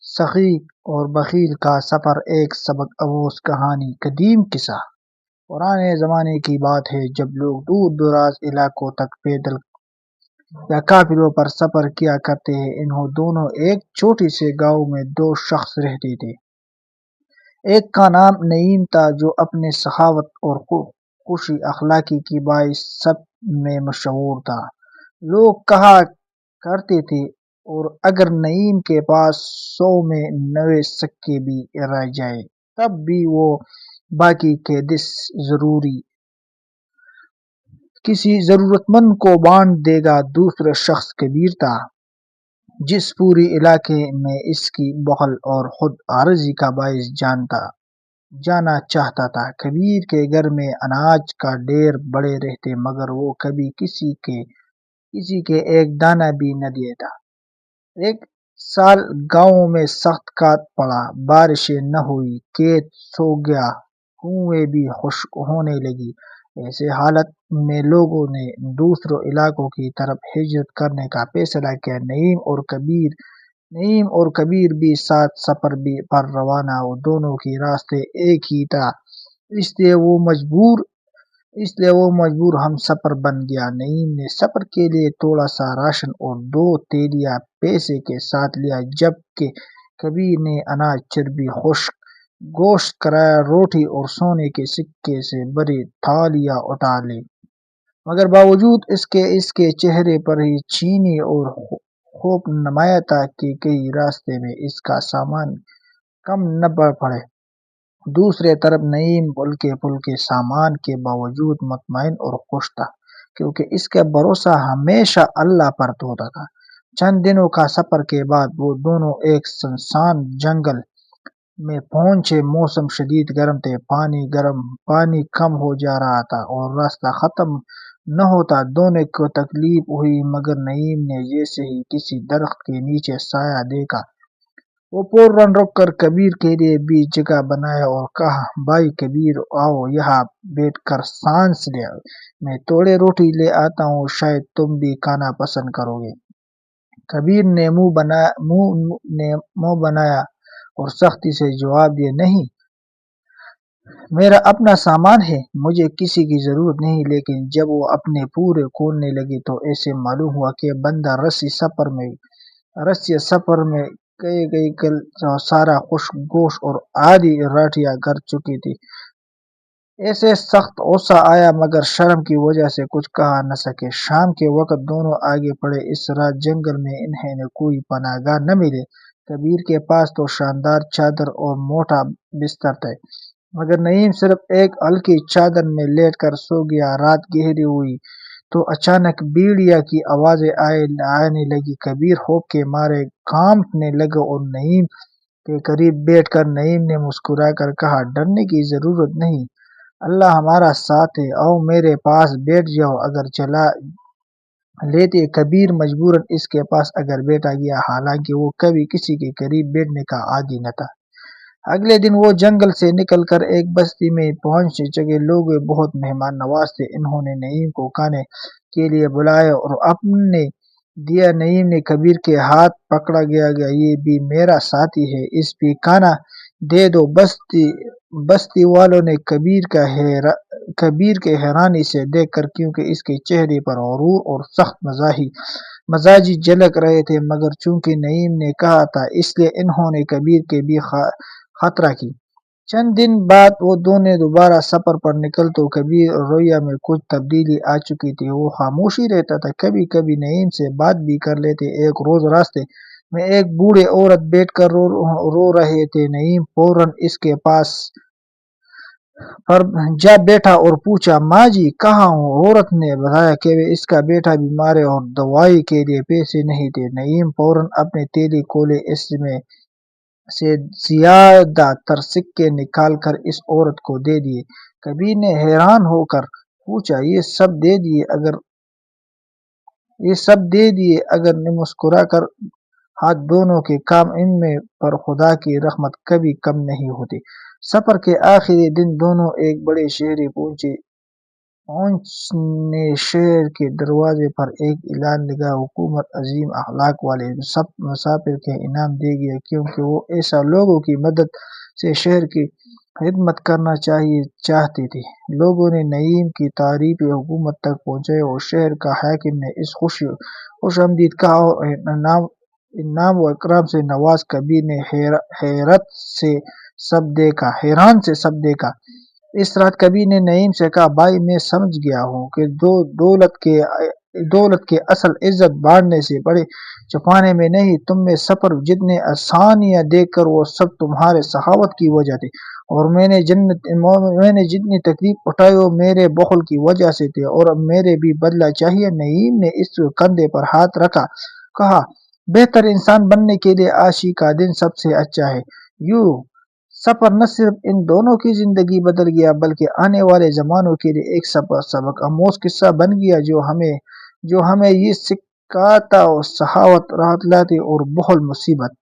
سخی اور بخیل کا سفر، ایک سبق آموز کہانی۔ قدیم قصہ۔ پرانے زمانے کی بات ہے جب لوگ دور دراز علاقوں تک پیدل یا قافلوں پر سفر کیا کرتے ہیں۔ انہوں دونوں ایک چھوٹی سے گاؤں میں دو شخص رہتے تھے۔ ایک کا نام نعیم تھا جو اپنے سخاوت اور خوشی اخلاقی کے باعث سب میں مشہور تھا۔ لوگ کہا کرتے تھے اور اگر نعیم کے پاس 100 میں 90 سکے بھی رہ جائے تب بھی وہ باقی کے 10 ضروری کسی ضرورت مند کو بانٹ دے گا۔ دوسرا شخص کبیر تھا جس پوری علاقے میں اس کی بخل اور خود غرضی کا باعث جانا چاہتا تھا۔ کبیر کے گھر میں اناج کا ڈھیر بڑے رہتے مگر وہ کبھی کسی کے ایک دانہ بھی نہ دیتا۔ ایک سال گاؤں میں سخت کات پڑا، بارشیں نہ ہوئی، کھیت سوکھ گیا، کنویں بھی خشک ہونے لگی۔ ایسے حالت میں لوگوں نے دوسروں علاقوں کی طرف ہجرت کرنے کا فیصلہ کیا۔ نعیم اور کبیر بھی ساتھ سفر پر روانہ ہوئے۔ دونوں کی راستے ایک ہی تھا، اس لیے وہ مجبور ہم سفر بن گیا۔ نعیم نے سفر کے لیے تھوڑا سا راشن اور 2 تھیلیاں پیسے کے ساتھ لیا، جبکہ کبیر نے اناج، چربی، خشک گوشت، کرایہ روٹی اور سونے کے سکے سے بھری تھالیاں اٹھا لی۔ مگر باوجود اس کے چہرے پر ہی چینی اور خوف نمایاں تھا کہ کہیں راستے میں اس کا سامان کم نہ پڑے۔ دوسرے طرف نعیم ہلکے پھلکے سامان کے باوجود مطمئن اور خوش تھا، کیونکہ اس کا بھروسہ ہمیشہ اللہ پر ہوتا تھا۔ چند دنوں کا سفر کے بعد وہ دونوں ایک سنسان جنگل میں پہنچے۔ موسم شدید گرم تھے، پانی کم ہو جا رہا تھا اور راستہ ختم نہ ہوتا۔ دونوں کو تکلیف ہوئی مگر نعیم نے جیسے ہی کسی درخت کے نیچے سایہ دیکھا وہ فوراً رک کر کبیر کے لیے بھی جگہ بنایا اور کہا، بھائی کبیر، آؤ یہاں بیٹھ کر سانس لے، میں تھوڑی روٹی لے آتا ہوں، شاید تم بھی کھانا پسند کرو گے۔ کبیر نے منہ بنایا اور سختی سے جواب دیا، نہیں، میرا اپنا سامان ہے، مجھے کسی کی ضرورت نہیں۔ لیکن جب وہ اپنے پورے کھولنے لگے تو ایسے معلوم ہوا کہ بندہ رسی سفر میں گئی کل سارا خشک گوشت اور آدھی روٹیاں کر چکی تھی۔ ایسے سخت غصہ آیا مگر شرم کی وجہ سے کچھ کہہ نہ سکے۔ شام کے وقت دونوں آگے بڑھے۔ اس رات جنگل میں انہیں کوئی پناہ گاہ نہ ملی۔ کبیر کے پاس تو شاندار چادر اور موٹا بستر تھے مگر نعیم صرف ایک ہلکی چادر میں لیٹ کر سو گیا۔ رات گہری ہوئی تو اچانک بھیڑیا کی آوازیں آنے لگی۔ کبیر خوف کے مارے کانپنے لگا اور نعیم کے قریب بیٹھ کر نعیم نے مسکرا کر کہا، ڈرنے کی ضرورت نہیں، اللہ ہمارا ساتھ ہے، آؤ میرے پاس بیٹھ جاؤ۔ اگر چلا لیتے۔ کبیر مجبوراً اس کے پاس اگر بیٹھا گیا، حالانکہ وہ کبھی کسی کے قریب بیٹھنے کا عادی نہ تھا۔ اگلے دن وہ جنگل سے نکل کر ایک بستی میں پہنچے، جگہ لوگ بہت مہمان نواز تھے۔ انہوں نے نعیم کو کھانے کے لیے بلایا اور اپنے دیا۔ نعیم نے کبیر کے ہاتھ پکڑا، گیا یہ بھی میرا ساتھی ہے، اس بھی کھانا دے دو۔ بستی والوں نے کبیر کے حیرانی سے دیکھ کر، کیونکہ اس کے چہرے پر غرور اور سخت مزاجی جھلک رہے تھے، مگر چونکہ نعیم نے کہا تھا اس لیے انہوں نے کبیر کے بھی خاطر کی۔ چند دن بعد وہ دونوں دوبارہ سفر پر نکل تو کبیر رویے میں کچھ تبدیلی آ چکی تھی۔ وہ خاموشی رہتا تھا، کبھی کبھی نعیم سے بات بھی کر لیتے۔ ایک روز راستے میں ایک بوڑھے عورت بیٹھ کر رو رہے تھے۔ نعیم فوراً اس کے پاس پر جا بیٹھا اور پوچھا، ماں جی کہاں ہوں؟ عورت نے بتایا کہ اس کا بیٹا بیمار ہے اور دوائی کے لیے پیسے نہیں تھے۔ نعیم فوراً اپنے تھیلی کھولے، اس میں سے زیادہ تر سکے نکال کر اس عورت کو دے دیے۔ کبیر نے حیران ہو کر پوچھا، یہ سب دے دیے؟ اگر نے مسکرا کر ہاتھ دونوں کے کام ان میں پر خدا کی رحمت کبھی کم نہیں ہوتی۔ سفر کے آخری دن دونوں ایک بڑے شہر پہنچے اونچ نے شہر کے دروازے پر ایک اعلان لگا، حکومت عظیم اخلاق والے سب مسافر کے انعام دے گی کیونکہ وہ ایسا لوگوں کی مدد سے شہر کی خدمت کرنا چاہتے تھے۔ لوگوں نے نعیم کی تعریفیں حکومت تک پہنچائی اور شہر کا حاکم نے اس خوش آمدید کہا اور انعام و اکرام سے نواز کبیر نے حیران سے سب دیکھا۔ اس رات کبیر نے نعیم سے کہا، بھائی میں سمجھ گیا ہوں کہ دولت کے اصل عزت بانٹنے سے بڑے چھپانے میں نہیں، تم میں سفر جتنے آسانیاں دیکھ کر وہ سب تمہارے سخاوت کی وجہ تھے، اور میں نے جتنی تکلیف اٹھائی وہ میرے بخل کی وجہ سے تھے، اور اب میرے بھی بدلہ چاہیے۔ نعیم نے اس کندھے پر ہاتھ رکھا، کہا، بہتر انسان بننے کے لیے آج ہی کا دن سب سے اچھا ہے۔ یوں سفر نہ صرف ان دونوں کی زندگی بدل گیا بلکہ آنے والے زمانوں کے لیے ایک سبق آموز قصہ بن گیا جو ہمیں یہ سکھاتا اور سخاوت راحت لاتی اور بخل مصیبت۔